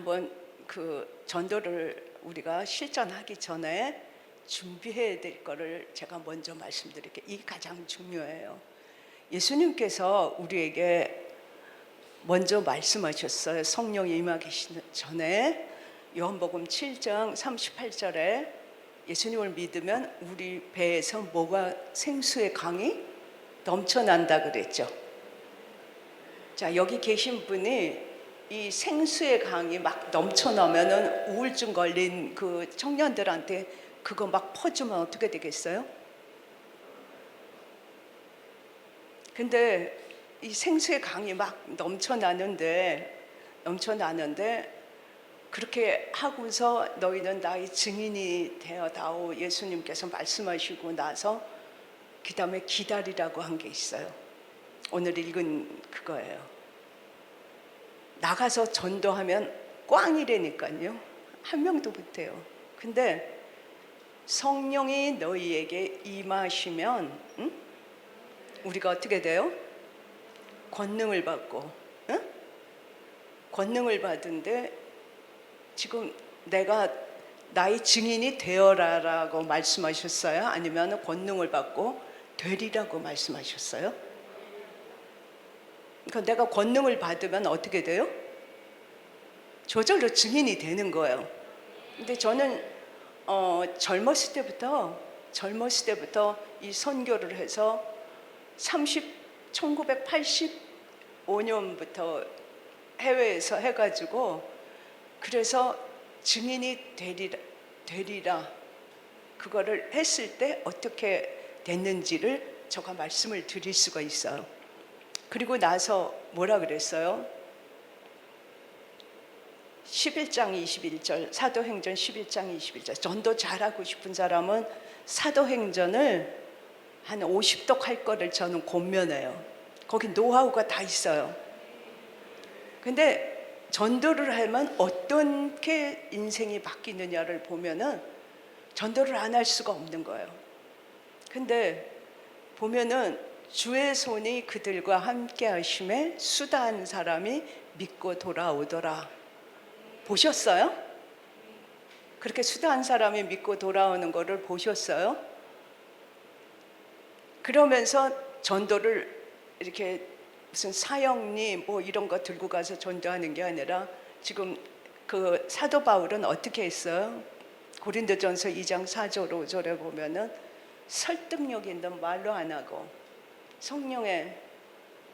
한번 그 전도를 우리가 실천하기 전에 준비해야 될 거를 제가 먼저 말씀드릴게요. 이게 가장 중요해요. 예수님께서 우리에게 먼저 말씀하셨어요. 성령이 임하기 전에 요한복음 7장 38절에 예수님을 믿으면 우리 배에서 뭐가 생수의 강이 넘쳐난다 그랬죠. 자, 여기 계신 분이 이 생수의 강이 막 넘쳐나면은 우울증 걸린 그 청년들한테 그거 막 퍼주면 어떻게 되겠어요? 근데 이 생수의 강이 막 넘쳐나는데 그렇게 하고서 너희는 나의 증인이 되어다오 예수님께서 말씀하시고 나서 그 다음에 기다리라고 한 게 있어요. 오늘 읽은 그거예요. 나가서 전도하면 꽝이라니까요. 한 명도 못해요. 근데 성령이 너희에게 임하시면 우리가 어떻게 돼요? 권능을 받고 권능을 받은데 지금 내가 나의 증인이 되어라라고 말씀하셨어요? 아니면 권능을 받고 되리라고 말씀하셨어요? 그러니까 내가 권능을 받으면 어떻게 돼요? 저절로 증인이 되는 거예요. 근데 저는 젊었을 때부터 이 선교를 해서 1985년부터 해외에서 해가지고 그래서 증인이 되리라 그거를 했을 때 어떻게 됐는지를 제가 말씀을 드릴 수가 있어요. 그리고 나서 뭐라 그랬어요? 11장 21절 사도행전 11장 21절 전도 잘하고 싶은 사람은 사도행전을 한 50독 할 거를 저는 권면해요. 거기 노하우가 다 있어요. 근데 전도를 하면 어떻게 인생이 바뀌느냐를 보면은 전도를 안 할 수가 없는 거예요. 근데 보면은 주의 손이 그들과 함께 하심에 수다한 사람이 믿고 돌아오더라. 보셨어요? 그렇게 수다한 사람이 믿고 돌아오는 거를 보셨어요? 그러면서 전도를 이렇게 무슨 사형리 뭐 이런 거 들고 가서 전도하는 게 아니라 지금 그 사도 바울은 어떻게 했어요? 고린도전서 2장 4절 5절에 보면은 설득력 있는 말로 안 하고 성령의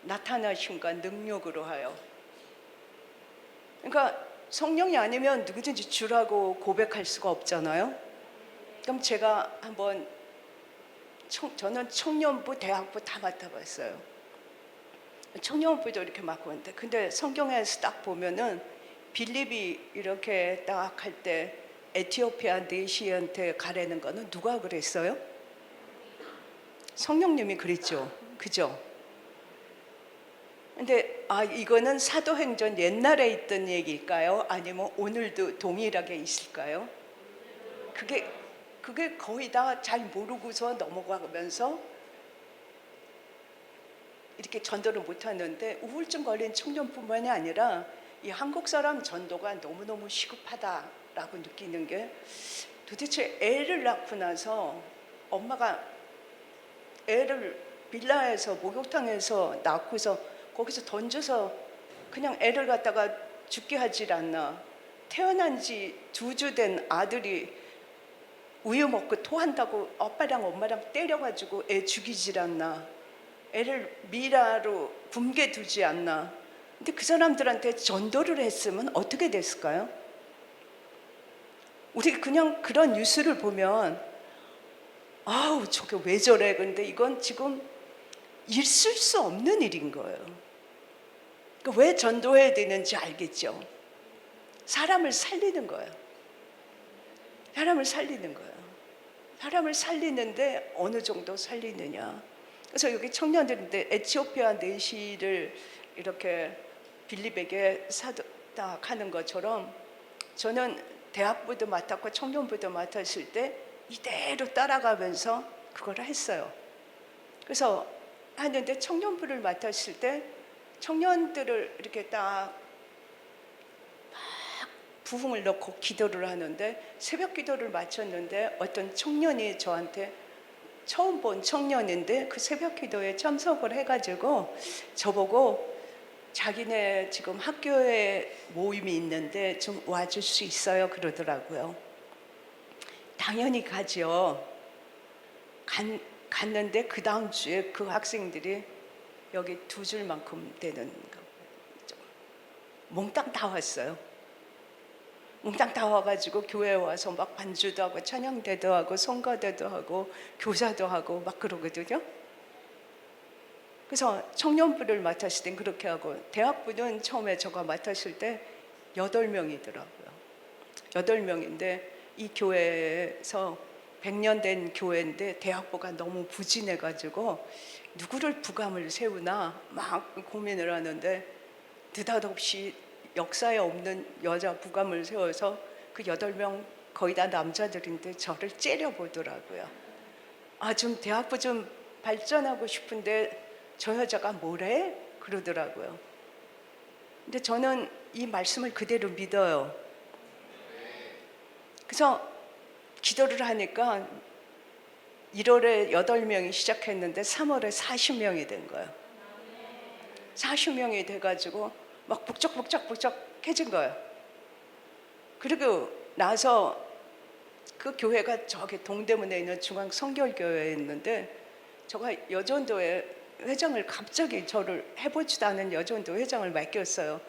나타나심과 능력으로 하여. 그러니까 성령이 아니면 누구든지 주라고 고백할 수가 없잖아요. 그럼 제가 한번 저는 청년부, 대학부 다 맡아봤어요. 청년부도 이렇게 맡았는데 근데 성경에서 딱 보면은 빌립이 이렇게 딱 할 때 에티오피아 내시한테 가라는 거는 누가 그랬어요? 성령님이 그랬죠. 그죠? 근데 이거는 사도행전 옛날에 있던 얘기일까요? 아니면 오늘도 동일하게 있을까요? 그게 거의 다 잘 모르고서 넘어가면서 이렇게 전도를 못하는데 우울증 걸린 청년뿐만이 아니라 이 한국 사람 전도가 너무너무 시급하다라고 느끼는 게 도대체 애를 낳고 나서 엄마가 애를 빌라에서 목욕탕에서 낳고서 거기서 던져서 그냥 애를 갖다가 죽게 하질 않나. 태어난 지 2주 된 아들이 우유 먹고 토한다고 아빠랑 엄마랑 때려가지고 애 죽이질 않나. 애를 미라로 굶게 두지 않나. 근데 그 사람들한테 전도를 했으면 어떻게 됐을까요? 우리 그냥 그런 뉴스를 보면 아우 저게 왜 저래. 근데 이건 지금 있을 수 없는 일인 거예요. 그러니까 왜 전도해야 되는지 알겠죠? 사람을 살리는 거예요. 사람을 살리는데 어느 정도 살리느냐. 그래서 여기 청년들인데 에티오피아 내시를 이렇게 빌립에게 사도하는 것처럼 저는 대학부도 맡았고 청년부도 맡았을 때 이대로 따라가면서 그걸 했어요. 그래서 하는데 청년부를 맡았을 때 청년들을 이렇게 딱 부흥을 넣고 기도를 하는데 새벽 기도를 마쳤는데 어떤 청년이 저한테 처음 본 청년인데 그 새벽 기도에 참석을 해가지고 저보고 자기네 지금 학교에 모임이 있는데 좀 와줄 수 있어요 그러더라고요. 당연히 가죠. 갔는데 그 다음 주에 그 학생들이 여기 2줄만큼 되는 몽땅 다 왔어요. 몽땅 다 와가지고 교회에 와서 막 반주도 하고 찬양대도 하고 성가대도 하고 교사도 하고 막 그러거든요. 그래서 청년부를 맡았을 땐 그렇게 하고 대학부는 처음에 제가 맡았을 때 8명이더라고요. 8명인데 이 교회에서 100년 된 교회인데 대학부가 너무 부진해가지고 누구를 부감을 세우나 막 고민을 하는데 느닷없이 역사에 없는 여자 부감을 세워서 그 8명 거의 다 남자들인데 저를 째려보더라고요. 좀 대학부 좀 발전하고 싶은데 저 여자가 뭐래? 그러더라고요. 근데 저는 이 말씀을 그대로 믿어요. 그래서 기도를 하니까 1월에 8명이 시작했는데 3월에 40명이 된 거예요. 40명이 돼가지고 막 북적북적해진 거예요. 그리고 나서 그 교회가 저기 동대문에 있는 중앙 성결교회에 있는데 제가 여전도에 회장을 갑자기 저를 해보지도 않은 여전도 회장을 맡겼어요.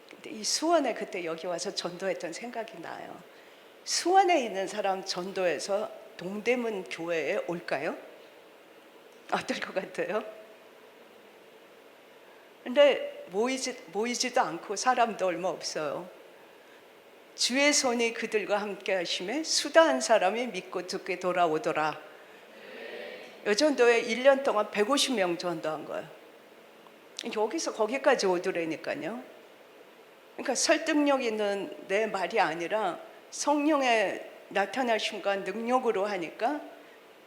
근데 이 수원에 그때 여기 와서 전도했던 생각이 나요. 수원에 있는 사람 전도해서 동대문 교회에 올까요? 어떨 것 같아요? 근데 모이지도 않고 사람도 얼마 없어요. 주의 손이 그들과 함께 하심에 수다한 사람이 믿고 듣게 돌아오더라. 여전도에 1년 동안 150명 전도한 거예요. 여기서 거기까지 오더라니까요. 그러니까 설득력 있는 내 말이 아니라 성령의 나타나심과 능력으로 하니까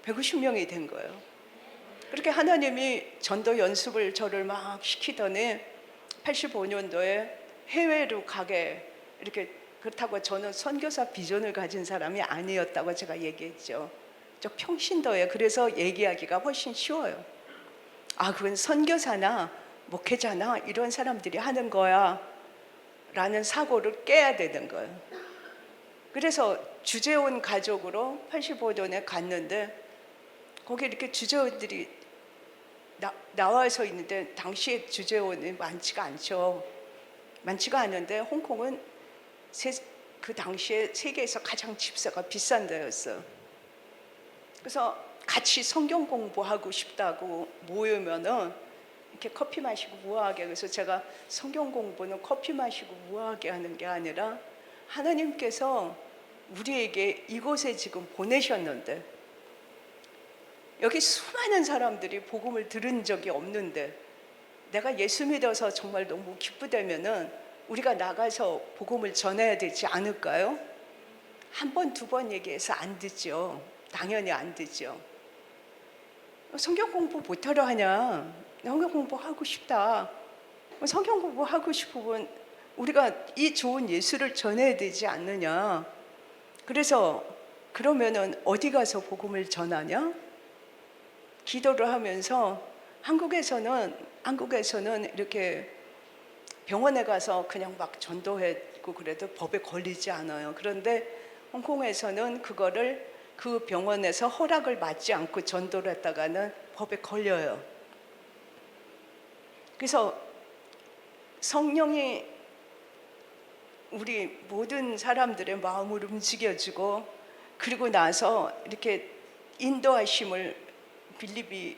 150명이 된 거예요. 그렇게 하나님이 전도 연습을 저를 막 시키더니 85년도에 해외로 가게 이렇게. 그렇다고 저는 선교사 비전을 가진 사람이 아니었다고 제가 얘기했죠. 저 평신도에. 그래서 얘기하기가 훨씬 쉬워요. 그건 선교사나 목회자나 이런 사람들이 하는 거야 라는 사고를 깨야 되는 거예요. 그래서 주재원 가족으로 85년에 갔는데 거기 이렇게 주재원들이 나와서 있는데 당시에 주재원이 많지가 않죠. 많지가 않은데 홍콩은 그 당시에 세계에서 가장 집세가 비싼 데였어요. 그래서 같이 성경 공부하고 싶다고 모이면은 이렇게 커피 마시고 우아하게. 그래서 제가 성경 공부는 커피 마시고 우아하게 하는 게 아니라 하나님께서 우리에게 이곳에 지금 보내셨는데 여기 수많은 사람들이 복음을 들은 적이 없는데 내가 예수 믿어서 정말 너무 기쁘다면은 우리가 나가서 복음을 전해야 되지 않을까요? 한 번, 2번 얘기해서 안 듣죠. 당연히 안 듣죠. 성경 공부 못하러 하냐? 성경 공부하고 싶다. 성경 공부하고 싶으면 우리가 이 좋은 예수를 전해야 되지 않느냐? 그래서 그러면은 어디 가서 복음을 전하냐? 기도를 하면서 한국에서는 이렇게 병원에 가서 그냥 막 전도했고 그래도 법에 걸리지 않아요. 그런데 홍콩에서는 그거를 그 병원에서 허락을 받지 않고 전도를 했다가는 법에 걸려요. 그래서 성령이 우리 모든 사람들의 마음을 움직여주고 그리고 나서 이렇게 인도하심을 빌립이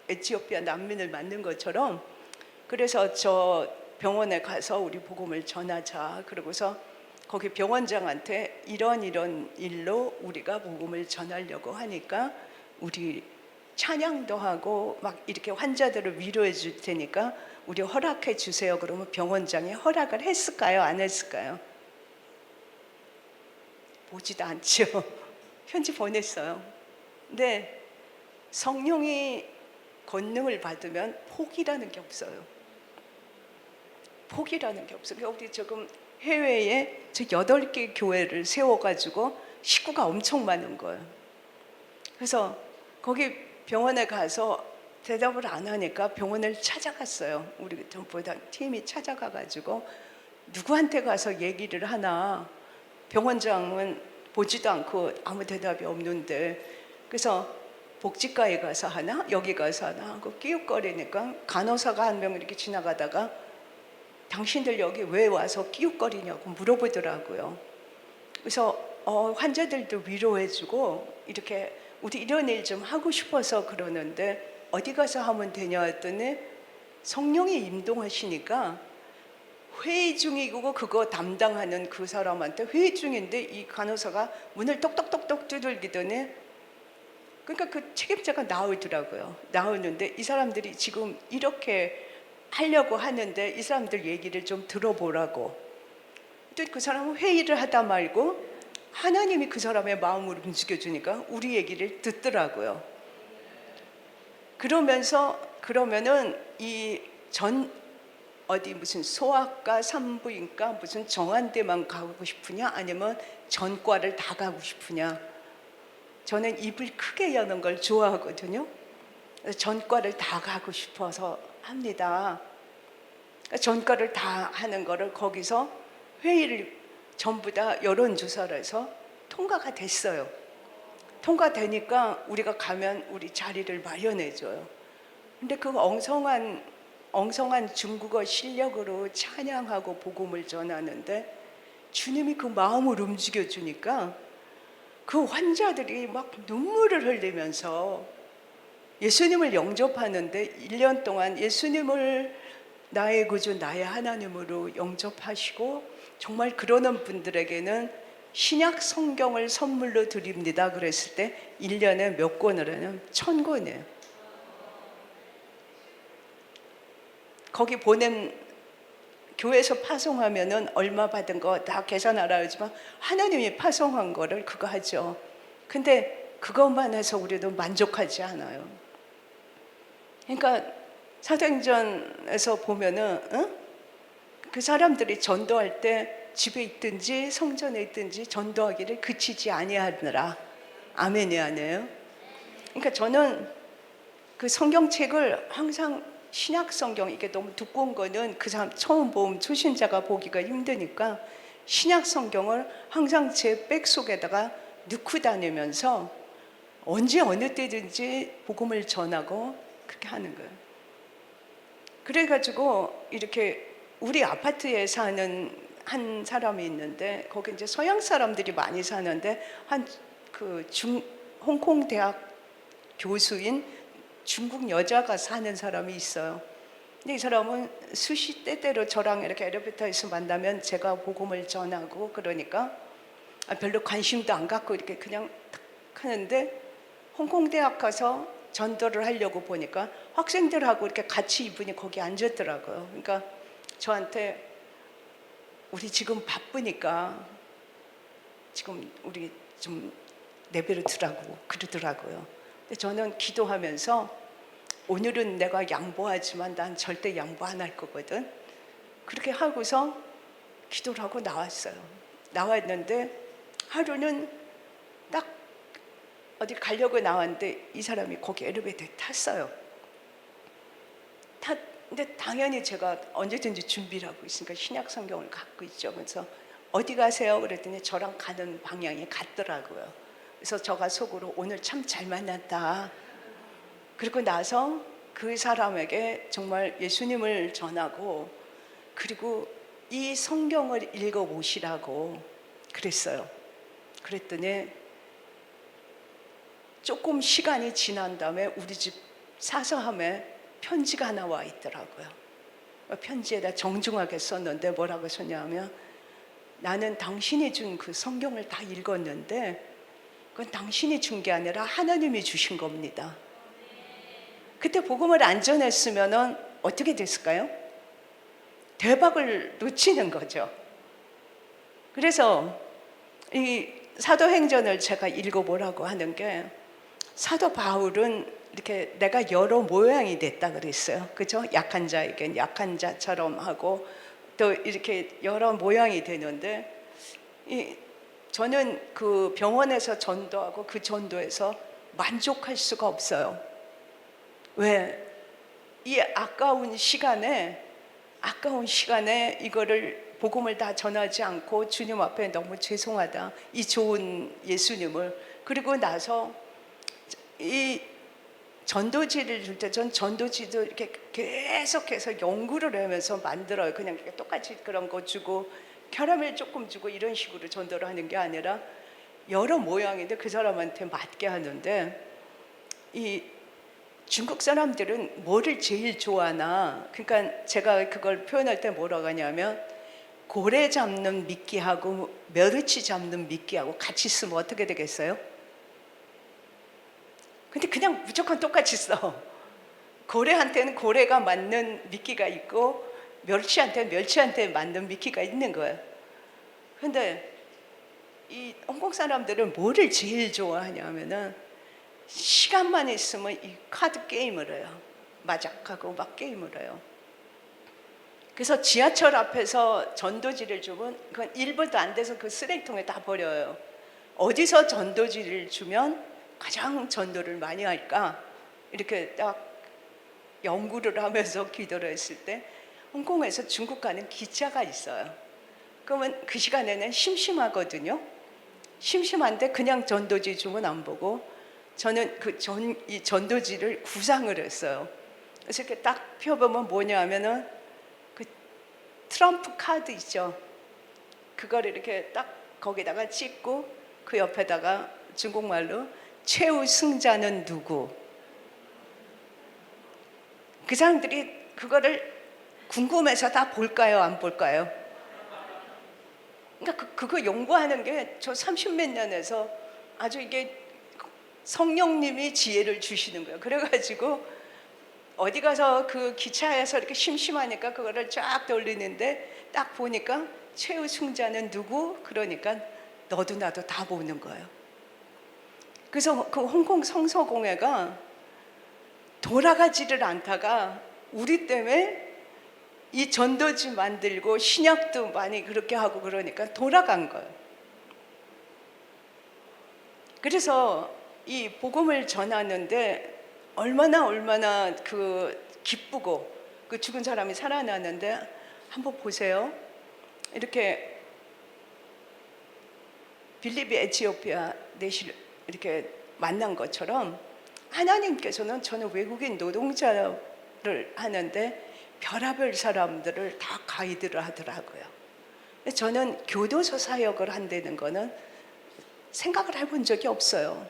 에티오피아 난민을 만든 것처럼 그래서 저 병원에 가서 우리 복음을 전하자. 그러고서 거기 병원장한테 이런 일로 우리가 복음을 전하려고 하니까 우리 찬양도 하고 막 이렇게 환자들을 위로해 줄 테니까 우리 허락해 주세요. 그러면 병원장이 허락을 했을까요? 안 했을까요? 보지도 않죠. 편지 보냈어요. 근데 성령이 권능을 받으면 포기라는 게 없어요. 포기라는 게 없어요. 그러니까 우리 지금 해외에 저 8개 교회를 세워가지고 식구가 엄청 많은 거예요. 그래서 거기 병원에 가서 대답을 안 하니까 병원을 찾아갔어요. 우리 전보다 팀이 찾아가가지고 누구한테 가서 얘기를 하나, 병원장은 보지도 않고 아무 대답이 없는데, 그래서 복지과에 가서 하나 여기 가서 하나 하고 끼웃거리니까 간호사가 한 명 이렇게 지나가다가 당신들 여기 왜 와서 끼웃거리냐고 물어보더라고요. 그래서 환자들도 위로해주고 이렇게 우리 이런 일 좀 하고 싶어서 그러는데 어디 가서 하면 되냐 했더니 성령이 임동하시니까 회의 중이고 그거 담당하는 그 사람한테 회의 중인데 이 간호사가 문을 똑똑똑똑 두들기더니 그러니까 그 책임자가 나오더라고요. 나오는데 이 사람들이 지금 이렇게 하려고 하는데 이 사람들 얘기를 좀 들어보라고. 또 그 사람은 회의를 하다 말고 하나님이 그 사람의 마음을 움직여주니까 우리 얘기를 듣더라고요. 그러면은 이 어디 무슨 소아과, 산부인과 무슨 정한 데만 가고 싶으냐 아니면 전과를 다 가고 싶으냐. 저는 입을 크게 여는 걸 좋아하거든요. 전과를 다 가고 싶어서 합니다. 전과를 다 하는 거를 거기서 회의를 전부 다 여론조사를 해서 통과가 됐어요. 통과되니까 우리가 가면 우리 자리를 마련해줘요. 근데 그 엉성한 중국어 실력으로 찬양하고 복음을 전하는데 주님이 그 마음을 움직여주니까 그 환자들이 막 눈물을 흘리면서 예수님을 영접하는데 1년 동안 예수님을 나의 구주 나의 하나님으로 영접하시고 정말 그러는 분들에게는 신약 성경을 선물로 드립니다. 그랬을 때 1년에 몇 권을 하냐면 1000권이에요. 거기 보낸 교회에서 파송하면은 얼마 받은 거 다 계산하라 하지만 하나님이 파송한 거를 그거 하죠. 근데 그것만 해서 우리도 만족하지 않아요. 그러니까 사도행전에서 보면은 그 사람들이 전도할 때 집에 있든지 성전에 있든지 전도하기를 그치지 아니하느라. 아멘이 아니에요? 그러니까 저는 그 성경책을 항상 신약 성경 이게 너무 두꺼운 거는 그 사람 처음 본 초신자가 보기가 힘드니까 신약 성경을 항상 제 백 속에다가 넣고 다니면서 언제 어느 때든지 복음을 전하고 그렇게 하는 거예요. 그래가지고 이렇게 우리 아파트에 사는 한 사람이 있는데 거기 이제 서양 사람들이 많이 사는데 홍콩 대학 교수인 중국 여자가 사는 사람이 있어요. 근데 이 사람은 수시 때때로 저랑 이렇게 엘리베이터에서 만나면 제가 복음을 전하고 그러니까 별로 관심도 안 갖고 이렇게 그냥 탁 하는데 홍콩 대학 가서 전도를 하려고 보니까 학생들하고 이렇게 같이 이분이 거기 앉았더라고요. 그러니까 저한테 우리 지금 바쁘니까 지금 우리 좀 내버려 두라고 그러더라고요. 근데 저는 기도하면서 오늘은 내가 양보하지만 난 절대 양보 안 할 거거든. 그렇게 하고서 기도를 하고 나왔어요. 나왔는데 하루는 딱 어디 가려고 나왔는데 이 사람이 거기 엘리베이터에 탔어요. 근데 당연히 제가 언제든지 준비를 하고 있으니까 신약 성경을 갖고 있죠. 그래서 어디 가세요? 그랬더니 저랑 가는 방향에 갔더라고요. 그래서 저가 속으로 오늘 참 잘 만났다. 그리고 나서 그 사람에게 정말 예수님을 전하고 그리고 이 성경을 읽어보시라고 그랬어요. 그랬더니 조금 시간이 지난 다음에 우리 집 사서함에 편지가 하나 와 있더라고요. 편지에다 정중하게 썼는데 뭐라고 썼냐면 나는 당신이 준 그 성경을 다 읽었는데 그건 당신이 준 게 아니라 하나님이 주신 겁니다. 그때 복음을 안 전했으면 어떻게 됐을까요? 대박을 놓치는 거죠. 그래서 이 사도행전을 제가 읽어보라고 하는 게 사도 바울은 이렇게 내가 여러 모양이 됐다 그랬어요. 그죠? 약한 자에겐 약한 자처럼 하고 또 이렇게 여러 모양이 되는데 저는 그 병원에서 전도하고 그 전도에서 만족할 수가 없어요. 왜? 이 아까운 시간에 이거를 복음을 다 전하지 않고 주님 앞에 너무 죄송하다. 이 좋은 예수님을. 그리고 나서 이 전도지를 줄 때 전 전도지도 이렇게 계속해서 연구를 하면서 만들어요. 그냥 이렇게 똑같이 그런 거 주고 캐러멜 조금 주고 이런 식으로 전도를 하는 게 아니라 여러 모양인데 그 사람한테 맞게 하는데, 이 중국 사람들은 뭐를 제일 좋아하나? 그러니까 제가 그걸 표현할 때 뭐라고 하냐면, 고래 잡는 미끼하고 멸치 잡는 미끼하고 같이 쓰면 어떻게 되겠어요? 근데 그냥 무조건 똑같이 써. 고래한테는 고래가 맞는 미끼가 있고 멸치한테는 멸치한테 맞는 미끼가 있는 거예요. 근데 이 홍콩 사람들은 뭐를 제일 좋아하냐면은 시간만 있으면 이 카드 게임을 해요. 마작하고 막 게임을 해요. 그래서 지하철 앞에서 전도지를 주면 그건 1분도 안 돼서 그 쓰레기통에 다 버려요. 어디서 전도지를 주면 가장 전도를 많이 할까? 이렇게 딱 연구를 하면서 기도를 했을 때 홍콩에서 중국 가는 기차가 있어요. 그러면 그 시간에는 심심하거든요. 심심한데 그냥 전도지 주면 안 보고 저는 이 전도지를 구상을 했어요. 그래서 이렇게 딱 펴보면 뭐냐 하면은 그 트럼프 카드 있죠. 그걸 이렇게 딱 거기다가 찍고 그 옆에다가 중국말로 최후 승자는 누구? 그 사람들이 그거를 궁금해서 다 볼까요? 안 볼까요? 그러니까 그거 연구하는 게 저 30몇 년에서 아주 이게 성령님이 지혜를 주시는 거예요. 그래가지고 어디 가서 그 기차에서 이렇게 심심하니까 그거를 쫙 돌리는데 딱 보니까 최후 승자는 누구? 그러니까 너도 나도 다 보는 거예요. 그래서 그 홍콩 성서공회가 돌아가지를 않다가 우리 때문에 이 전도지 만들고 신약도 많이 그렇게 하고 그러니까 돌아간 거예요. 그래서 이 복음을 전하는데 얼마나 그 기쁘고 그 죽은 사람이 살아나는데, 한번 보세요. 이렇게 빌립이 에티오피아 내실 이렇게 만난 것처럼 하나님께서는 저는 외국인 노동자를 하는데 별의별 사람들을 다 가이드를 하더라고요. 저는 교도소 사역을 한다는 거는 생각을 해본 적이 없어요.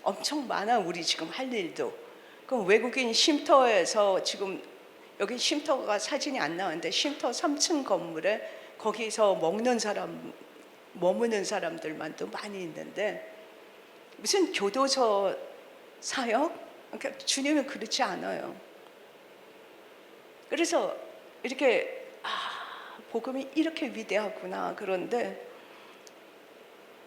엄청 많아 우리 지금 할 일도. 그럼 외국인 쉼터에서 지금 여기 쉼터가 사진이 안 나왔는데 쉼터 3층 건물에 거기서 먹는 사람, 머무는 사람들만도 많이 있는데 무슨 교도소 사역? 그러니까 주님은 그렇지 않아요. 그래서 이렇게 복음이 이렇게 위대하구나. 그런데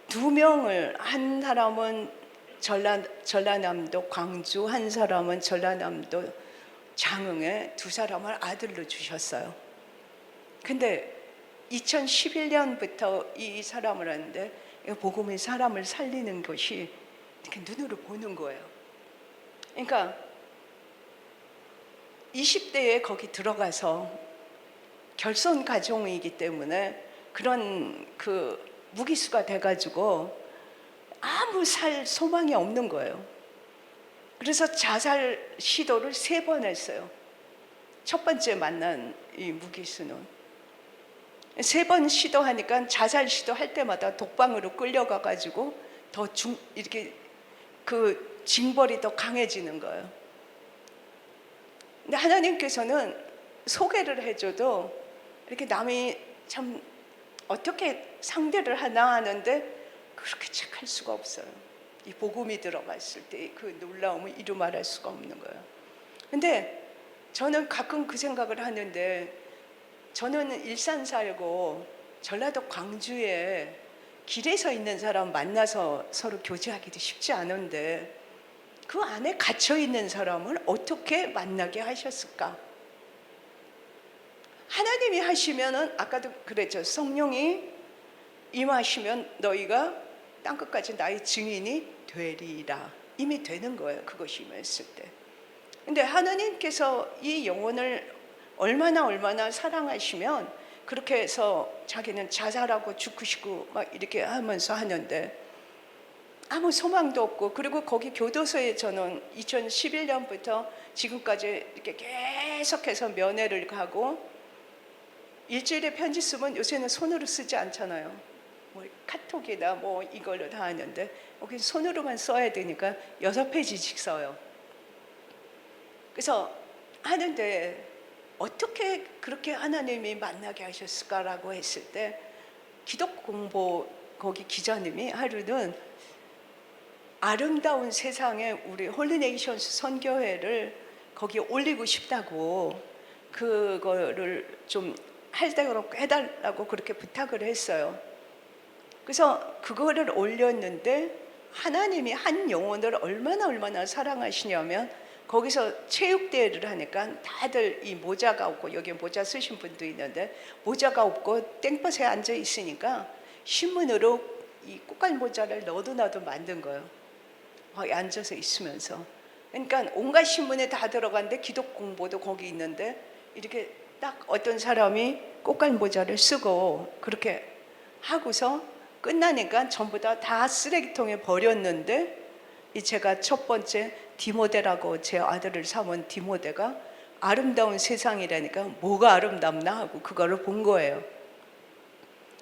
두 명을, 한 사람은 전라남도 광주, 한 사람은 전라남도 장흥에 두 사람을 아들로 주셨어요. 근데 2011년부터 이 사람을 하는데 복음이 사람을 살리는 것이 이렇게 눈으로 보는 거예요. 그러니까 20대에 거기 들어가서 결손 가정이기 때문에 그런 그 무기수가 돼가지고 아무 살 소망이 없는 거예요. 그래서 자살 시도를 3번 했어요. 첫 번째 만난 이 무기수는 3번 시도하니까 자살 시도할 때마다 독방으로 끌려가가지고 이렇게 그 징벌이 더 강해지는 거예요. 근데 하나님께서는 소개를 해줘도 이렇게 남이 참 어떻게 상대를 하나 하는데 그렇게 착할 수가 없어요. 이 복음이 들어갔을 때 그 놀라움을 이루 말할 수가 없는 거예요. 근데 저는 가끔 그 생각을 하는데, 저는 일산 살고 전라도 광주에 길에서 있는 사람 만나서 서로 교제하기도 쉽지 않은데 그 안에 갇혀 있는 사람을 어떻게 만나게 하셨을까? 하나님이 하시면은 아까도 그랬죠. 성령이 임하시면 너희가 땅끝까지 나의 증인이 되리라. 이미 되는 거예요. 그것이 임했을 때. 근데 하나님께서 이 영혼을 얼마나 사랑하시면 그렇게 해서 자기는 자살하고 죽고 싶고 막 이렇게 하면서 하는데 아무 소망도 없고, 그리고 거기 교도소에 저는 2011년부터 지금까지 이렇게 계속해서 면회를 가고, 일주일에 편지 쓰면 요새는 손으로 쓰지 않잖아요. 뭐 카톡이나 뭐 이걸로 다 하는데 여기 손으로만 써야 되니까 6페이지씩 써요. 그래서 하는데 어떻게 그렇게 하나님이 만나게 하셨을까라고 했을 때, 기독공보 거기 기자님이 하루는 아름다운 세상에 우리 홀리네이션스 선교회를 거기에 올리고 싶다고, 그거를 좀 해달라고 그렇게 부탁을 했어요. 그래서 그거를 올렸는데 하나님이 한 영혼을 얼마나 사랑하시냐면, 거기서 체육대회를 하니까 다들 이 모자가 없고, 여기 모자 쓰신 분도 있는데 모자가 없고 땡볕에 앉아 있으니까 신문으로 이 꽃갈 모자를 너도 나도 만든 거예요. 거기 앉아서 있으면서. 그러니까 온갖 신문에 다 들어갔는데 기독공보도 거기 있는데, 이렇게 딱 어떤 사람이 꽃갈 모자를 쓰고 그렇게 하고서 끝나니까 전부 다 쓰레기통에 버렸는데, 이 제가 첫 번째 디모데라고 제 아들을 삼은 디모데가 아름다운 세상이라니까 뭐가 아름답나 하고 그거를 본 거예요.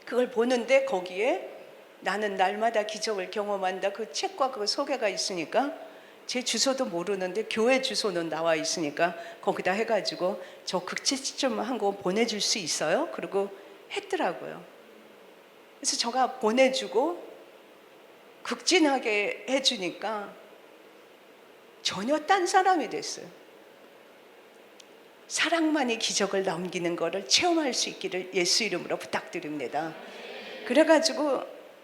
그걸 보는데 거기에 나는 날마다 기적을 경험한다 그 책과 그 소개가 있으니까, 제 주소도 모르는데 교회 주소는 나와 있으니까 거기다 해가지고 저 극지 좀 한 거 보내줄 수 있어요? 그리고 했더라고요. 그래서 제가 보내주고 극진하게 해주니까 전혀 딴 사람이 됐어요. 사랑만이 기적을 남기는 것을 체험할 수 있기를 예수 이름으로 부탁드립니다. 그래가지고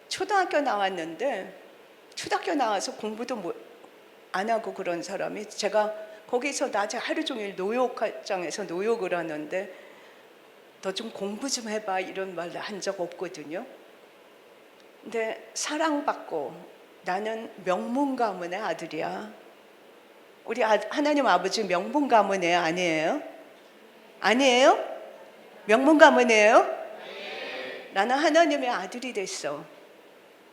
초등학교 나왔는데, 초등학교 나와서 공부도 안 하고 그런 사람이, 제가 거기서 낮에 하루 종일 노역장에서 노역을 하는데 너 좀 공부 좀 해봐 이런 말을 한 적 없거든요. 근데 사랑받고 나는 명문 가문의 아들이야. 우리 하나님 아버지 명문 가문의 아니에요? 아니에요? 명문 가문이에요? 나는 하나님의 아들이 됐어.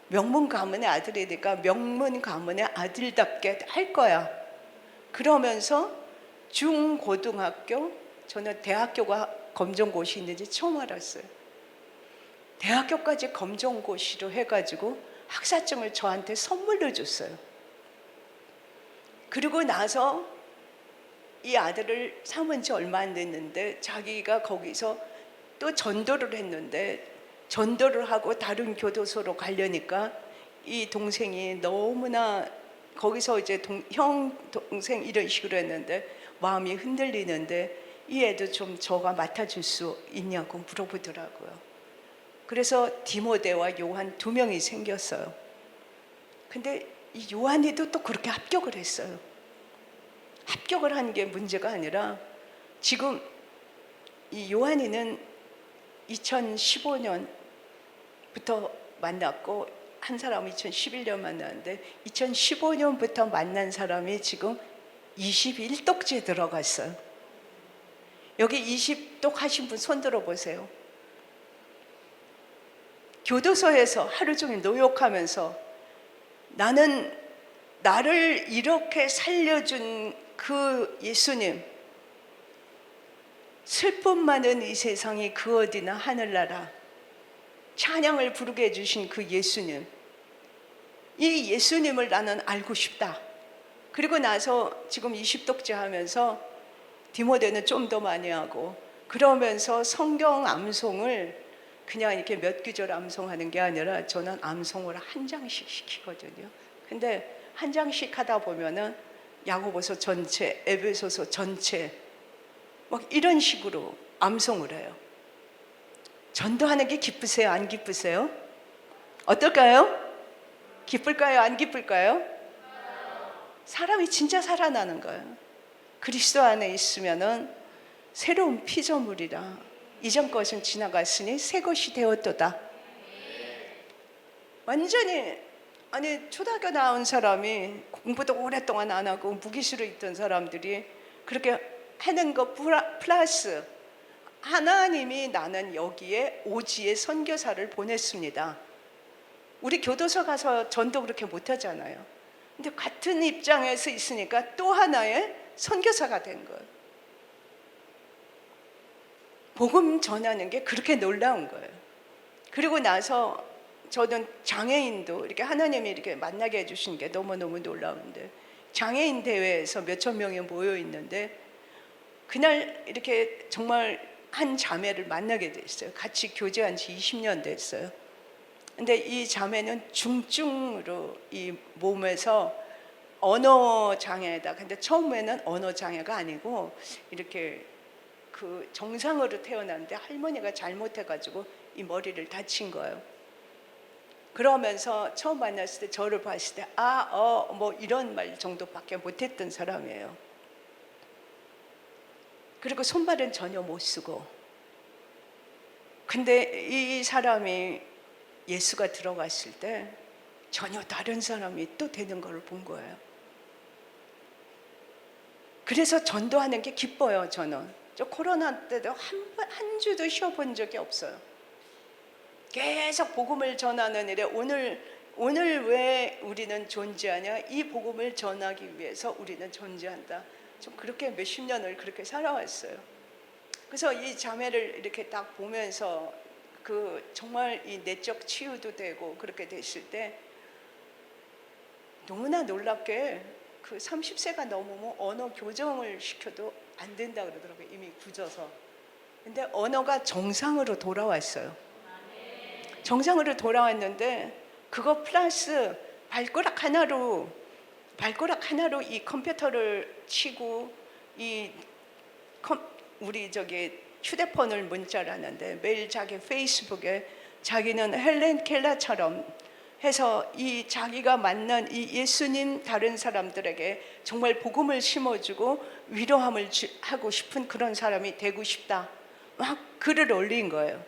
명문 가문의 아들이니까 명문 가문의 아들답게 할 거야. 그러면서 중고등학교, 저는 대학교가 검정고시 있는지 처음 알았어요. 대학교까지 검정고시로 해가지고 학사증을 저한테 선물로 줬어요. 그리고 나서 이 아들을 삼은 지 얼마 안 됐는데 자기가 거기서 또 전도를 했는데, 전도를 하고 다른 교도소로 가려니까 이 동생이 너무나 거기서 이제 형 동생 이런 식으로 했는데 마음이 흔들리는데, 이 애도 좀 저가 맡아줄 수 있냐고 물어보더라고요. 그래서 디모데와 요한 2명이 생겼어요. 근데 이 요한이도 또 그렇게 합격을 했어요. 합격을 한 게 문제가 아니라, 지금 이 요한이는 2015년부터 만났고 한 사람은 2011년 만났는데, 2015년부터 만난 사람이 지금 21독째 들어갔어요. 여기 20독 하신 분 손 들어보세요. 교도소에서 하루 종일 노역하면서 나는 나를 이렇게 살려준 그 예수님, 슬픔 많은 이 세상이 그 어디나 하늘나라 찬양을 부르게 해주신 그 예수님, 이 예수님을 나는 알고 싶다. 그리고 나서 지금 20독째 하면서 디모데는 좀 더 많이 하고, 그러면서 성경 암송을 그냥 이렇게 몇 구절 암송하는 게 아니라 저는 암송을 한 장씩 시키거든요. 근데 한 장씩 하다 보면은 야고보서 전체, 에베소서 전체 막 이런 식으로 암송을 해요. 전도하는 게 기쁘세요? 안 기쁘세요? 어떨까요? 기쁠까요? 안 기쁠까요? 사람이 진짜 살아나는 거예요. 그리스도 안에 있으면은 새로운 피조물이라 이전 것은 지나갔으니 새 것이 되었도다. 완전히, 아니 초등학교 나온 사람이 공부도 오랫동안 안 하고 무기수로 있던 사람들이 그렇게 하는 거 플러스 하나님이 나는 여기에 오지의 선교사를 보냈습니다. 우리 교도소 가서 전도 그렇게 못하잖아요. 근데 같은 입장에서 있으니까 또 하나의 선교사가 된 거예요. 복음 전하는 게 그렇게 놀라운 거예요. 그리고 나서 저는 장애인도 이렇게 하나님이 이렇게 만나게 해주신 게 너무너무 놀라운데, 장애인 대회에서 몇천 명이 모여 있는데 그날 이렇게 정말 한 자매를 만나게 됐어요. 같이 교제한 지 20년 됐어요. 근데 이 자매는 중증으로 이 몸에서 언어 장애다. 근데 처음에는 언어 장애가 아니고 이렇게 그 정상으로 태어났는데 할머니가 잘못해가지고 이 머리를 다친 거예요. 그러면서 처음 만났을 때 저를 봤을 때 뭐 이런 말 정도밖에 못했던 사람이에요. 그리고 손발은 전혀 못 쓰고. 근데 이 사람이 예수가 들어갔을 때 전혀 다른 사람이 또 되는 걸 본 거예요. 그래서 전도하는 게 기뻐요. 저는 저 코로나 때도 한 주도 쉬어본 적이 없어요. 계속 복음을 전하는 일에 오늘 왜 우리는 존재하냐? 이 복음을 전하기 위해서 우리는 존재한다. 좀 그렇게 몇십 년을 그렇게 살아왔어요. 그래서 이 자매를 이렇게 딱 보면서 그 정말 이 내적 치유도 되고 그렇게 됐을 때 너무나 놀랍게 그 30세가 넘으면 언어 교정을 시켜도 안 된다 그러더라고요. 이미 굳어서. 근데 언어가 정상으로 돌아왔어요. 정상으로 돌아왔는데 그거 플러스 발가락 하나로 이 컴퓨터를 치고 우리 저기 휴대폰을 문자를 하는데 매일 자기 페이스북에 자기는 헬렌 켈러처럼 해서 이 자기가 만난 이 예수님 다른 사람들에게 정말 복음을 심어주고 위로함을 하고 싶은 그런 사람이 되고 싶다. 막 글을 올린 거예요.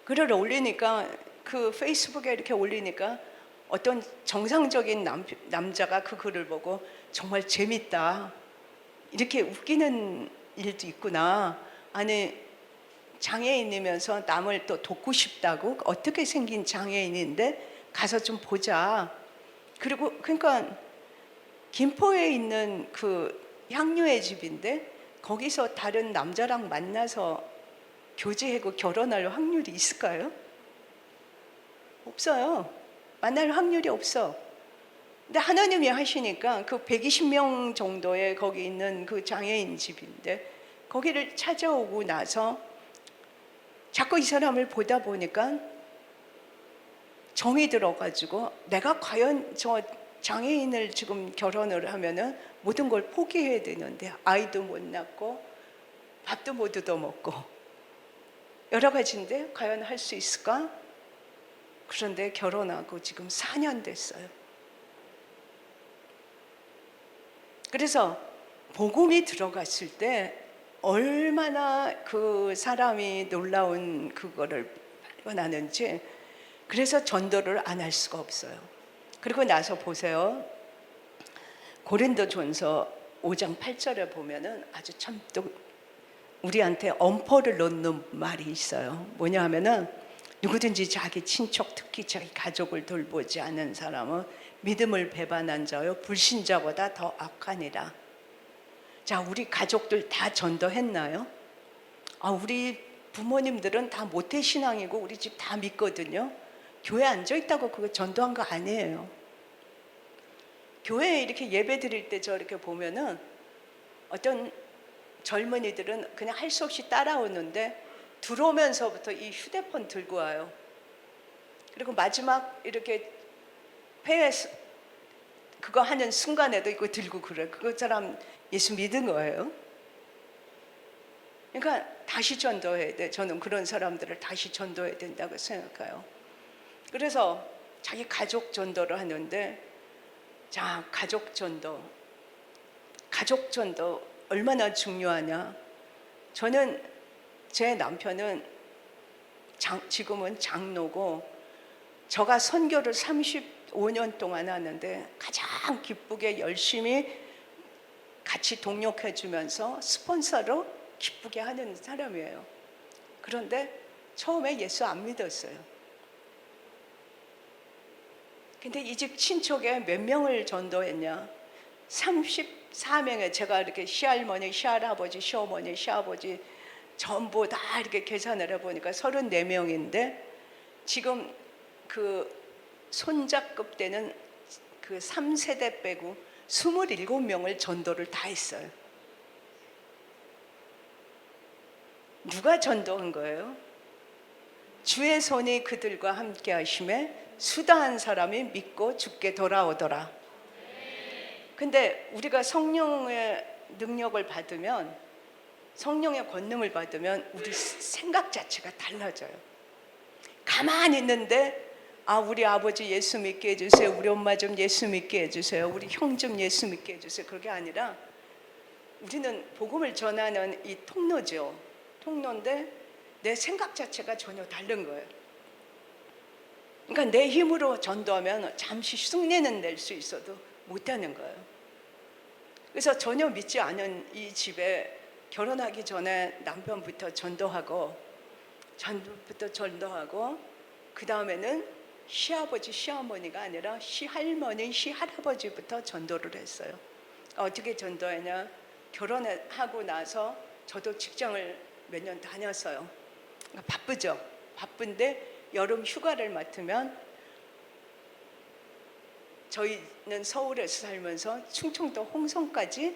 글을 올리니까 그 페이스북에 이렇게 올리니까 어떤 정상적인 남자가 그 글을 보고 정말 재밌다. 이렇게 웃기는 일도 있구나. 아니 장애인이면서 남을 또 돕고 싶다고 어떻게 생긴 장애인인데 가서 좀 보자. 그리고 그러니까 김포에 있는 그 향유의 집인데 거기서 다른 남자랑 만나서 교제하고 결혼할 확률이 있을까요? 없어요. 만날 확률이 없어. 근데 하나님이 하시니까 그 120명 정도의 거기 있는 그 장애인 집인데 거기를 찾아오고 나서 자꾸 이 사람을 보다 보니까 정이 들어가지고 내가 과연 저 장애인을 지금 결혼을 하면은 모든 걸 포기해야 되는데 아이도 못 낳고 밥도 못 얻어먹고 여러 가지인데 과연 할 수 있을까? 그런데 결혼하고 지금 4년 됐어요. 그래서 복음이 들어갔을 때 얼마나 그 사람이 놀라운 그거를 발견하는지, 그래서 전도를 안 할 수가 없어요. 그리고 나서 보세요. 고린도전서 5장 8절에 보면은 아주 참 또 우리한테 엄포를 놓는 말이 있어요. 뭐냐 하면은 누구든지 자기 친척 특히 자기 가족을 돌보지 않은 사람은 믿음을 배반한 자요 불신자보다 더 악하니라. 자, 우리 가족들 다 전도했나요? 우리 부모님들은 다 모태신앙이고 우리 집 다 믿거든요. 교회 앉아있다고 그거 전도한 거 아니에요. 교회에 이렇게 예배 드릴 때 저 이렇게 보면은 어떤 젊은이들은 그냥 할 수 없이 따라오는데 들어오면서부터 이 휴대폰 들고 와요. 그리고 마지막 이렇게 폐에 그거 하는 순간에도 이거 들고 그래. 그 사람 예수 믿은 거예요. 그러니까 다시 전도해야 돼. 저는 그런 사람들을 다시 전도해야 된다고 생각해요. 그래서 자기 가족 전도를 하는데, 자, 가족 전도 얼마나 중요하냐. 저는 제 남편은 지금은 장로고 저가 선교를 35년 동안 하는데 가장 기쁘게 열심히 같이 동력해 주면서 스폰서로 기쁘게 하는 사람이에요. 그런데 처음에 예수 안 믿었어요. 근데 이 집 친척에 몇 명을 전도했냐? 34명에 제가 이렇게 시할머니, 시할아버지, 시어머니, 시아버지 전부 다 이렇게 계산을 해보니까 34명인데 지금 그 손자급 때는 그 3세대 빼고 27명을 전도를 다 했어요. 누가 전도한 거예요? 주의 손이 그들과 함께 하심에 수다한 사람이 믿고 주께 돌아오더라. 근데 우리가 성령의 능력을 받으면, 성령의 권능을 받으면 우리 생각 자체가 달라져요. 가만히 있는데 우리 아버지 예수 믿게 해주세요, 우리 엄마 좀 예수 믿게 해주세요, 우리 형 좀 예수 믿게 해주세요, 그게 아니라 우리는 복음을 전하는 이 통로죠. 통로인데 내 생각 자체가 전혀 다른 거예요. 그러니까 내 힘으로 전도하면 잠시 흉내는 낼 수 있어도 못하는 거예요. 그래서 전혀 믿지 않은 이 집에 결혼하기 전에 남편부터 전도하고 그 다음에는 시아버지 시어머니가 아니라 시할머니 시할아버지부터 전도를 했어요. 어떻게 전도했냐? 결혼하고 나서 저도 직장을 몇 년 다녔어요. 그러니까 바쁘죠. 바쁜데 여름 휴가를 맡으면 저희는 서울에서 살면서 충청도 홍성까지,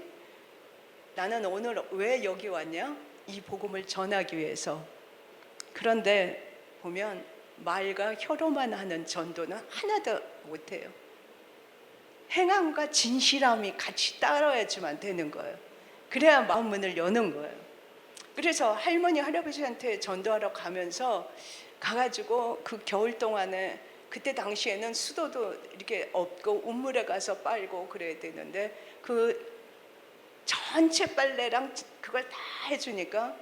나는 오늘 왜 여기 왔냐? 이 복음을 전하기 위해서. 그런데 보면 말과 혀로만 하는 전도는 하나도 못해요. 행함과 진실함이 같이 따라야지만 되는 거예요. 그래야 마음 문을 여는 거예요. 그래서 할머니 할아버지한테 전도하러 가가지고 그 겨울 동안에, 그때 당시에는 수도도 이렇게 없고 우물에 가서 빨고 그래야 되는데 그 전체 빨래랑 그걸 다 해주니까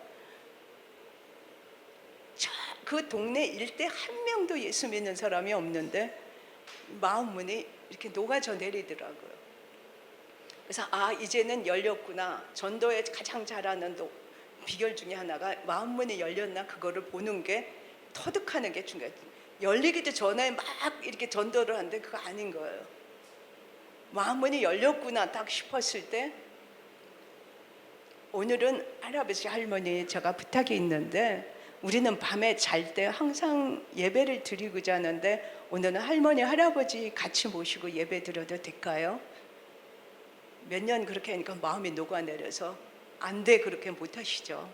그 동네 일대 한 명도 예수 믿는 사람이 없는데 마음 문이 이렇게 녹아져 내리더라고요. 그래서 이제는 열렸구나. 전도에 가장 잘하는 비결 중에 하나가 마음 문이 열렸나 그거를 보는 게, 터득하는 게 중요해요. 열리기도 전에 막 이렇게 전도를 하는데 그거 아닌 거예요. 마음 문이 열렸구나 딱 싶었을 때, 오늘은 할아버지 할머니 제가 부탁이 있는데 우리는 밤에 잘 때 항상 예배를 드리고 자는데 오늘은 할머니 할아버지 같이 모시고 예배 드려도 될까요? 몇 년 그렇게 하니까 마음이 녹아내려서 안 돼, 그렇게 못 하시죠.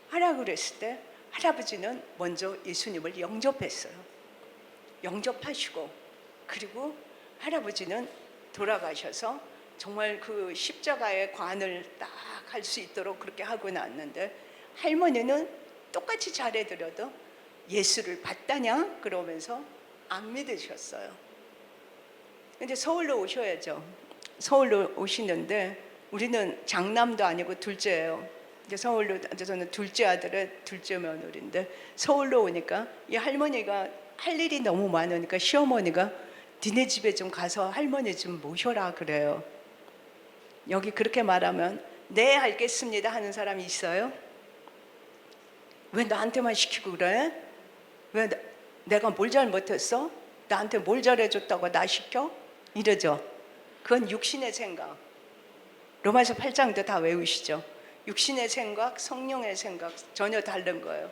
하라고 그랬을 때 할아버지는 먼저 예수님을 영접했어요. 영접하시고, 그리고 할아버지는 돌아가셔서 정말 그 십자가의 관을 딱 할 수 있도록 그렇게 하고 났는데, 할머니는 똑같이 잘해드려도 예수를 봤다냐? 그러면서 안 믿으셨어요. 근데 서울로 오셔야죠. 서울로 오시는데 우리는 장남도 아니고 둘째예요. 이제 서울로, 저는 둘째 아들의 둘째 며느리인데 서울로 오니까 이 할머니가 할 일이 너무 많으니까 시어머니가 니네 집에 좀 가서 할머니 좀 모셔라 그래요. 여기 그렇게 말하면 네 알겠습니다 하는 사람이 있어요? 왜 나한테만 시키고 그래? 왜 내가 뭘 잘못했어? 나한테 뭘 잘해줬다고 나 시켜? 이러죠. 그건 육신의 생각. 로마서 8장도 다 외우시죠. 육신의 생각, 성령의 생각 전혀 다른 거예요.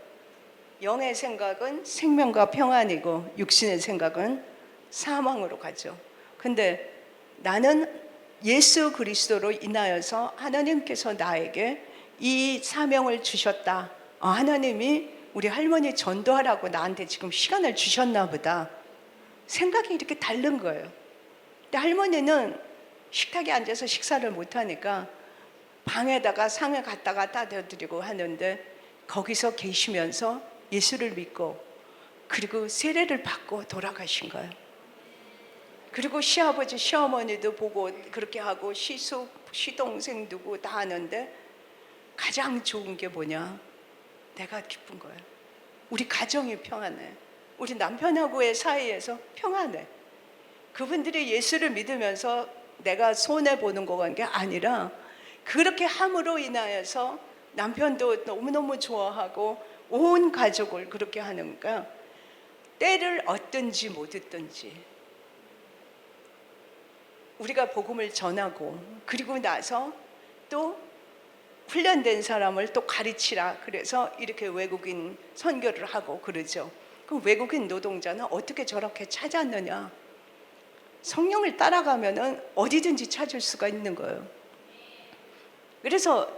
영의 생각은 생명과 평안이고 육신의 생각은 사망으로 가죠. 근데 나는 예수 그리스도로 인하여서 하나님께서 나에게 이 사명을 주셨다. 하나님이 우리 할머니 전도하라고 나한테 지금 시간을 주셨나 보다. 생각이 이렇게 다른 거예요. 근데 할머니는 식탁에 앉아서 식사를 못하니까 방에다가 상을 갖다가 따드리고 하는데, 거기서 계시면서 예수를 믿고 그리고 세례를 받고 돌아가신 거예요. 그리고 시아버지 시어머니도 보고 그렇게 하고 시숙 시동생 누구 다 하는데, 가장 좋은 게 뭐냐? 내가 기쁜 거예요. 우리 가정이 평안해. 우리 남편하고의 사이에서 평안해. 그분들이 예수를 믿으면서 내가 손해보는 거간 게 아니라 그렇게 함으로 인하여서 남편도 너무너무 좋아하고 온 가족을 그렇게 하는가. 때를 얻든지 못 얻든지 우리가 복음을 전하고 그리고 나서 또 훈련된 사람을 또 가르치라. 그래서 이렇게 외국인 선교를 하고 그러죠. 그럼 외국인 노동자는 어떻게 저렇게 찾았느냐? 성령을 따라가면은 어디든지 찾을 수가 있는 거예요. 그래서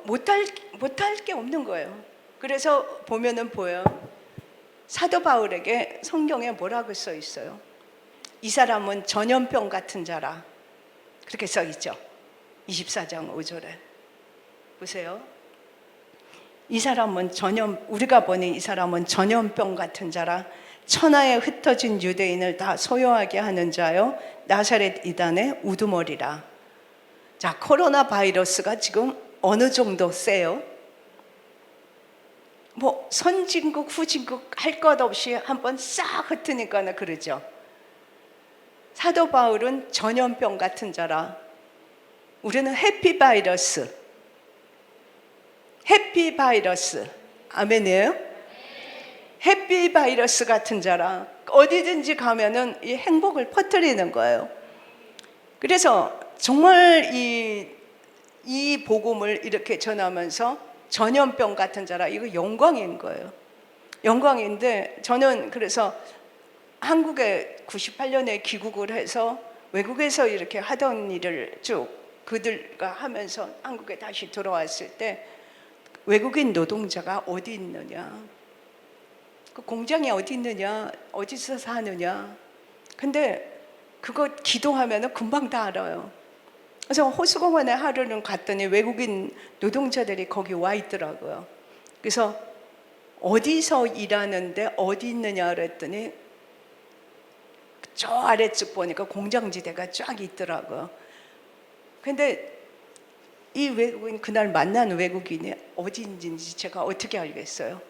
못할 게 없는 거예요. 그래서 보면은 보여. 사도 바울에게 성경에 뭐라고 써 있어요? 이 사람은 전염병 같은 자라. 그렇게 써 있죠. 24장 5절에. 보세요. 이 사람은 우리가 보니 이 사람은 전염병 같은 자라. 천하에 흩어진 유대인을 다 소요하게 하는 자요 나사렛 이단의 우두머리라. 자, 코로나 바이러스가 지금 어느 정도 세요? 뭐 선진국 후진국 할 것 없이 한번 싹 흩으니까 그러죠. 사도 바울은 전염병 같은 자라. 우리는 해피 바이러스. 아멘이에요? 해피 바이러스 같은 자라. 어디든지 가면은 이 행복을 퍼뜨리는 거예요. 그래서 정말 이 복음을 이렇게 전하면서 전염병 같은 자라, 이거 영광인 거예요. 영광인데 저는 그래서 한국에 98년에 귀국을 해서 외국에서 이렇게 하던 일을 쭉 그들과 하면서 한국에 다시 들어왔을 때 외국인 노동자가 어디 있느냐, 그 공장이 어디 있느냐, 어디서 사느냐. 근데 그거 기도하면 금방 다 알아요. 그래서 호수공원에 하루는 갔더니 외국인 노동자들이 거기 와 있더라고요. 그래서 어디서 일하는데 어디 있느냐 그랬더니 저 아래쪽 보니까 공장지대가 쫙 있더라고요. 근데 이 외국인, 그날 만난 외국인이 어디인지 제가 어떻게 알겠어요?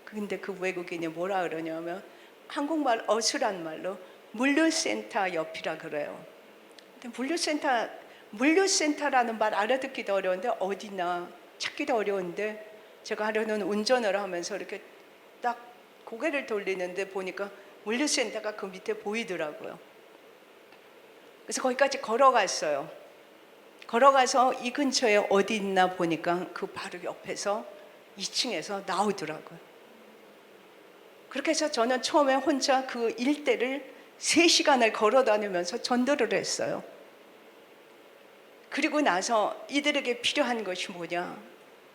근데 그 외국인이 뭐라 그러냐면 한국말 어수란 말로 물류센터 옆이라 그래요. 근데 물류센터라는 말 알아듣기도 어려운데 어디나 찾기도 어려운데 제가 하루는 운전을 하면서 이렇게 딱 고개를 돌리는데 보니까 물류센터가 그 밑에 보이더라고요. 그래서 거기까지 걸어갔어요. 걸어가서 이 근처에 어디 있나 보니까 그 바로 옆에서 2층에서 나오더라고요. 그렇게 해서 저는 처음에 혼자 그 일대를 3시간을 걸어 다니면서 전도를 했어요. 그리고 나서 이들에게 필요한 것이 뭐냐,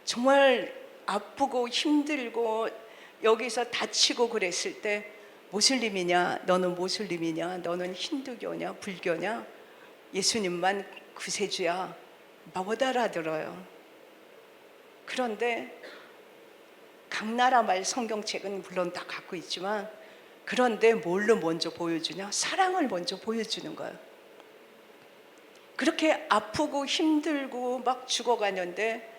정말 아프고 힘들고 여기서 다치고 그랬을 때 모슬림이냐, 너는 모슬림이냐, 너는 힌두교냐, 불교냐, 예수님만 구세주야, 못 알아들어요. 그런데 각 나라 말 성경책은 물론 다 갖고 있지만 그런데 뭘로 먼저 보여주냐? 사랑을 먼저 보여주는 거예요. 그렇게 아프고 힘들고 막 죽어가는데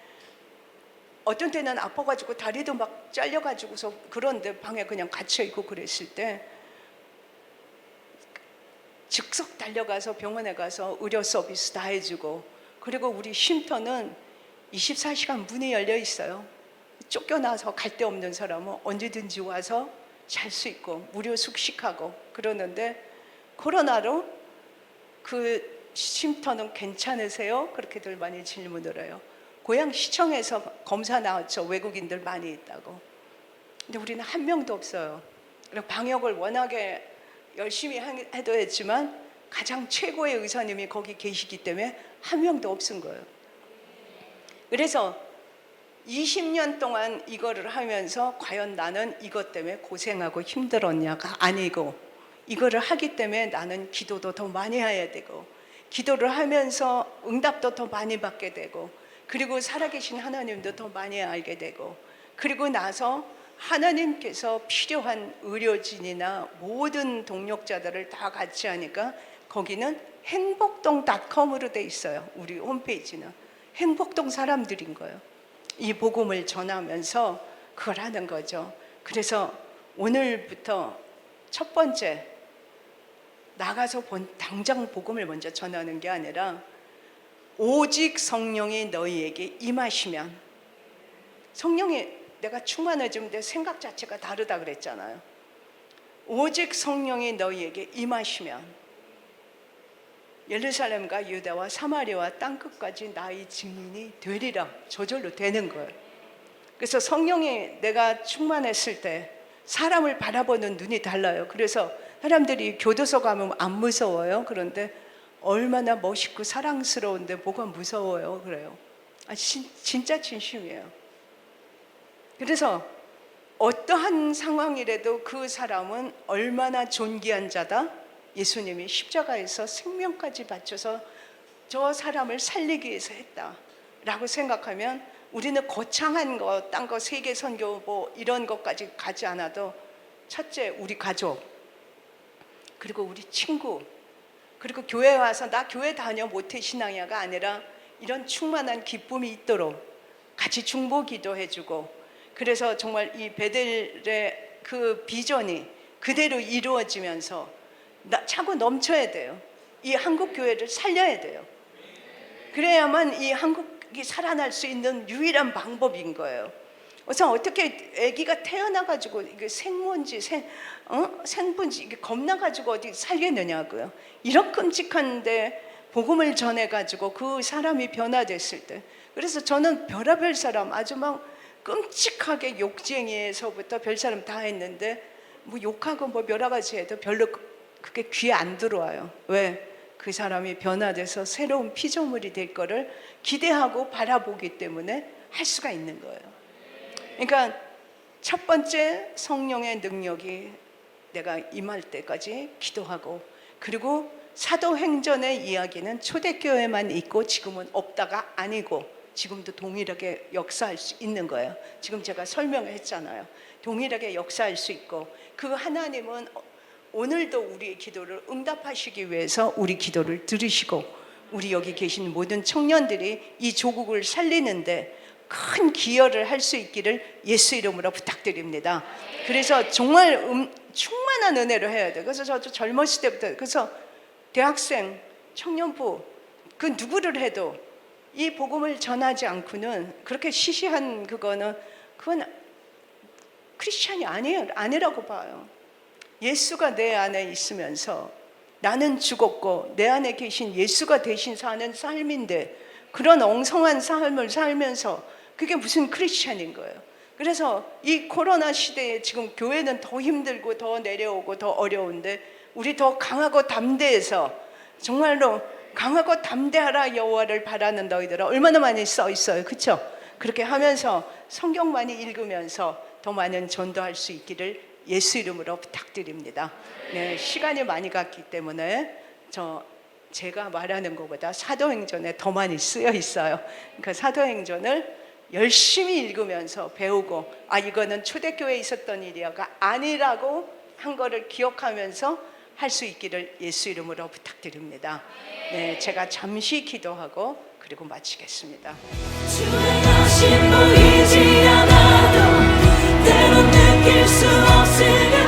어떤 때는 아파가지고 다리도 막 잘려가지고서 그런데 방에 그냥 갇혀있고 그랬을 때 즉석 달려가서 병원에 가서 의료 서비스 다 해주고, 그리고 우리 쉼터는 24시간 문이 열려 있어요. 쫓겨나서 갈 데 없는 사람은 언제든지 와서 잘 수 있고 무료 숙식하고 그러는데, 코로나로 그 쉼터는 괜찮으세요? 그렇게들 많이 질문을 해요. 고양시청에서 검사 나왔죠. 외국인들 많이 있다고. 근데 우리는 한 명도 없어요. 방역을 워낙에 열심히 해도 했지만 가장 최고의 의사님이 거기 계시기 때문에 한 명도 없은 거예요. 그래서 20년 동안 이거를 하면서 과연 나는 이것 때문에 고생하고 힘들었냐가 아니고, 이거를 하기 때문에 나는 기도도 더 많이 해야 되고, 기도를 하면서 응답도 더 많이 받게 되고, 그리고 살아계신 하나님도 더 많이 알게 되고, 그리고 나서 하나님께서 필요한 의료진이나 모든 동력자들을 다 같이 하니까 거기는 행복동.com으로 돼 있어요. 우리 홈페이지는 행복동 사람들인 거예요. 이 복음을 전하면서 그걸 하는 거죠. 그래서 오늘부터 첫 번째, 나가서 당장 복음을 먼저 전하는 게 아니라 오직 성령이 너희에게 임하시면, 성령이 내가 충만해지면 생각 자체가 다르다 그랬잖아요. 오직 성령이 너희에게 임하시면 예루살렘과 유다와 사마리아와 땅끝까지 나의 증인이 되리라. 저절로 되는 거예요. 그래서 성령이 내가 충만했을 때 사람을 바라보는 눈이 달라요. 그래서 사람들이 교도소 가면 안 무서워요. 그런데 얼마나 멋있고 사랑스러운데 뭐가 무서워요. 그래요. 진짜 진심이에요. 그래서 어떠한 상황이라도 그 사람은 얼마나 존귀한 자다. 예수님이 십자가에서 생명까지 바쳐서 저 사람을 살리기 위해서 했다라고 생각하면 우리는 거창한 거, 딴 거, 세계 선교 뭐 이런 것까지 가지 않아도 첫째 우리 가족, 그리고 우리 친구, 그리고 교회 와서 나 교회 다녀 모태 신앙이야가 아니라 이런 충만한 기쁨이 있도록 같이 중보 기도해주고, 그래서 정말 이 베델의 그 비전이 그대로 이루어지면서 차고 넘쳐야 돼요. 이 한국 교회를 살려야 돼요. 그래야만 이 한국이 살아날 수 있는 유일한 방법인 거예요. 그래서 어떻게 아기가 태어나가지고 이게 생먼지, 생분지 이게 겁나가지고 어디 살겠느냐고요. 이런 끔찍한데 복음을 전해가지고 그 사람이 변화됐을 때, 그래서 저는 별의별 사람 아주 막 끔찍하게 욕쟁이에서부터 별 사람 다 했는데 뭐 욕하고 뭐 여러 가지 해도 별로 그게 귀에 안 들어와요. 왜? 그 사람이 변화돼서 새로운 피조물이 될 거를 기대하고 바라보기 때문에 할 수가 있는 거예요. 그러니까 첫 번째 성령의 능력이 내가 임할 때까지 기도하고, 그리고 사도행전의 이야기는 초대교회만 있고 지금은 없다가 아니고 지금도 동일하게 역사할 수 있는 거예요. 지금 제가 설명을 했잖아요. 동일하게 역사할 수 있고, 그 하나님은 오늘도 우리의 기도를 응답하시기 위해서 우리 기도를 들으시고, 우리 여기 계신 모든 청년들이 이 조국을 살리는데 큰 기여를 할 수 있기를 예수 이름으로 부탁드립니다. 그래서 정말 충만한 은혜로 해야 돼요. 그래서 저도 젊었을 때부터, 그래서 대학생, 청년부 그 누구를 해도 이 복음을 전하지 않고는, 그렇게 시시한 그건 크리스찬이 아니라고 봐요. 예수가 내 안에 있으면서 나는 죽었고 내 안에 계신 예수가 대신 사는 삶인데, 그런 엉성한 삶을 살면서 그게 무슨 크리스찬인 거예요. 그래서 이 코로나 시대에 지금 교회는 더 힘들고 더 내려오고 더 어려운데, 우리 더 강하고 담대해서, 정말로 강하고 담대하라 여호와를 바라는 너희들아, 얼마나 많이 써 있어요. 그렇죠? 그렇게 하면서 성경 많이 읽으면서 더 많은 전도할 수 있기를 예수 이름으로 부탁드립니다. 네, 시간이 많이 갔기 때문에 제가 말하는 것보다 사도행전에 더 많이 쓰여 있어요. 그러니까 사도행전을 열심히 읽으면서 배우고, 이거는 초대교회에 있었던 일이야가 아니라고 한 거를 기억하면서 할 수 있기를 예수 이름으로 부탁드립니다. 네, 제가 잠시 기도하고 그리고 마치겠습니다. 주의 하심 보이지 않아도 때론 느낄 수 없으려